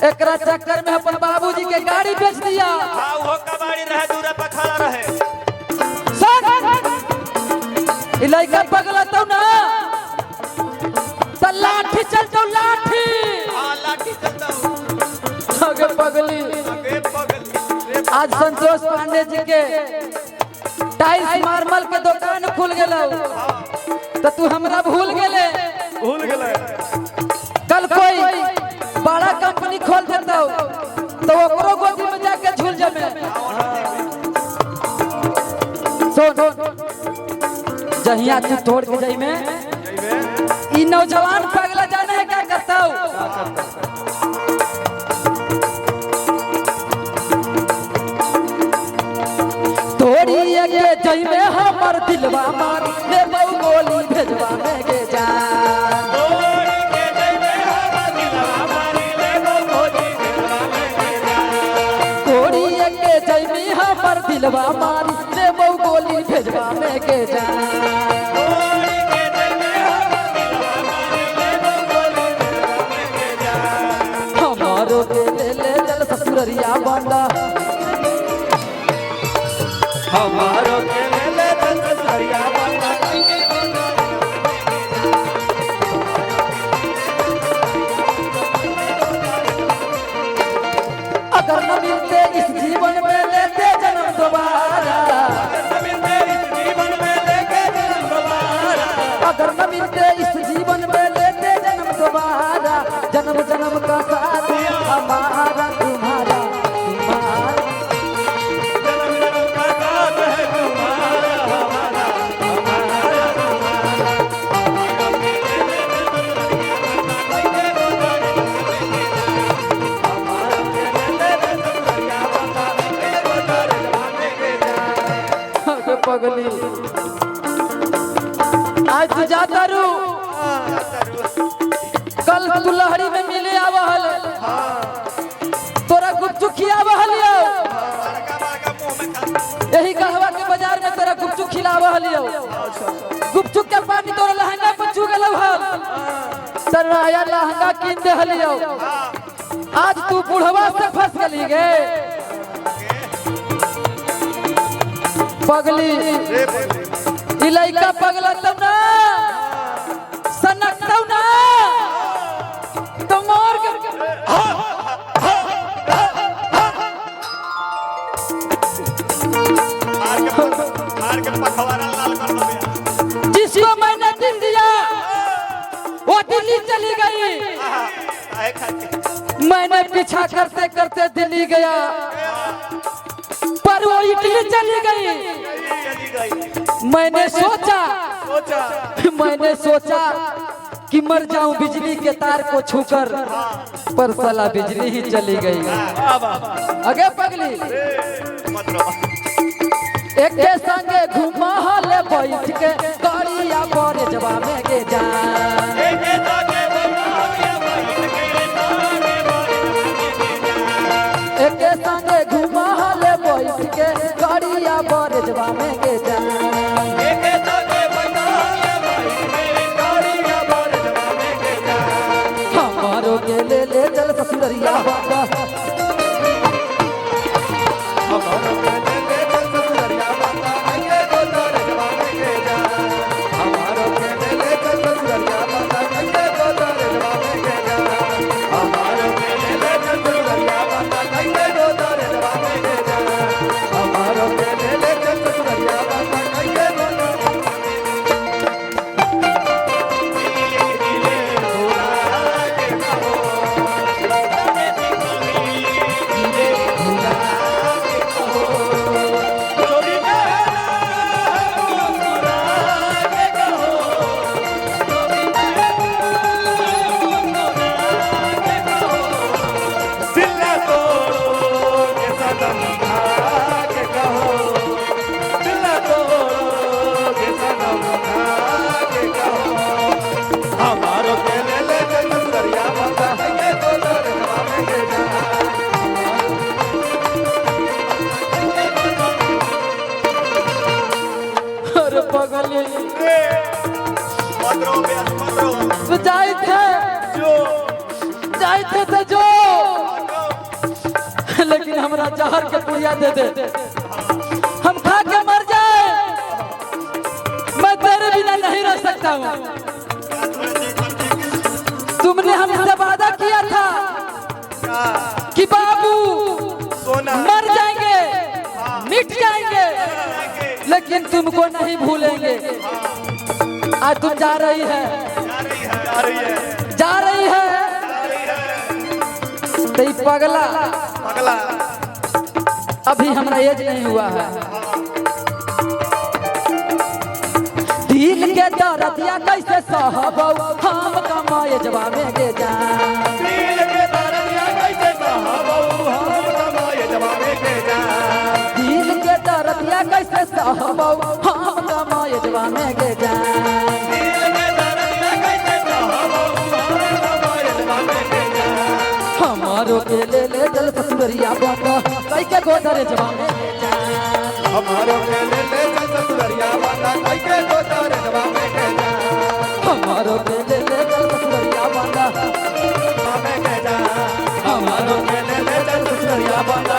एकरा चक्कर में अपन बाबूजी के गाड़ी बेच दिया। हाँ वो कबाड़ी रहे दूर पर खड़ा रहे। लड़का पगला तो ना तो लाठी चलता लाठी। हाँ लाठी चलता आगे पगली आज संतोष पांडे जी के टाइल्स मार्बल के दुकान खुल गया तो तू हमरा भूल गेले। कल कोई बड़ा कंपनी खोल देता तो ओकरो गोदी में जाके झूल जमे। सुन जहिया तू तोड़ के जाई में ई नौजवान पगला जाने है क्या करता हूँ। तोड़ी के जाई में हमर दिलवा मार ले बहु गोली भेजवा में के जा। तोड़ी के जाई में हमर दिलवा मार ले बहु गोली भेजवा में के जा। हमारो के ले चल ससुररिया बंदा हमारो के ले चल ससुररिया बंदा। अगर न मिलते इस जीवन में लेते जन्म दोबारा। अगर न मिलते इस जीवन में लेते जन्म दोबारा। जन्म जन्म का साथ हमारा तुम्हारा पगली। आज तू जाता रू कल तू लहरी में मिले आवहल तोरा गुपचुप खियावहल यही कहवा के बाजार में तोरा गुपचुप खिलावहल गुपचुप के पानी तोरा लहंगा पर चू गेल तोरा आया लहंगा कीन देहलियो। आज तू बुढ़वा से फंस गली गे पगली। लड़का पगला तब ना सनक तब ना तो मोर के पखवाड़ा लाल कर दिया। जिसको मैंने दिल दिया वो दिल्ली चली गई। मैंने पीछा करते करते दिल्ली गया पर वो इटली चली गई। मैंने सोचा कि मर जाऊं बिजली के तार को छूकर पर साला बिजली ही चली गई। आगे पगली एक के संगे घुमा हाले बैठ के गाड़िया पर जवा में के जा। एक के संगे घुमा हाले बैठ के गाड़िया पर जवा में के जा। हमारो के ले चल ससुररिया बंदा। जाए थे तो जो जहर के पुड़िया दे दे, हम खा के मर जाए, मैं तेरे बिना नहीं रह सकता हूँ। तुमने हमसे वादा किया था कि बाबू मर जाएंगे, मिट जाएंगे, लेकिन तुमको नहीं भूलेंगे। आज तुम जा रही है, जा रही है, तो पगला अभी हमारा एज नहीं हुआ है। दिल के दर्दिया कैसे सहबौ हम कमाए जवा में के जान, दिल के दर्दिया कैसे सहबौ हम कमाए जवा में के जान, दिल के दर्दिया कैसे सहबौ हम कमाए जवा में के जान, दिल के दर्दिया कैसे सहबौ हम कमाए जवा में के जान, हमारो के ले जल ससुरिया बाबा कई के गोदर जवा में के जान, हमारो के ले जल ससुरिया बाबा कई के गोदर जवा में के जान, हमारो के ले जल ससुरिया बाबा में के जान, हमारो के ले जल ससुरिया बाबा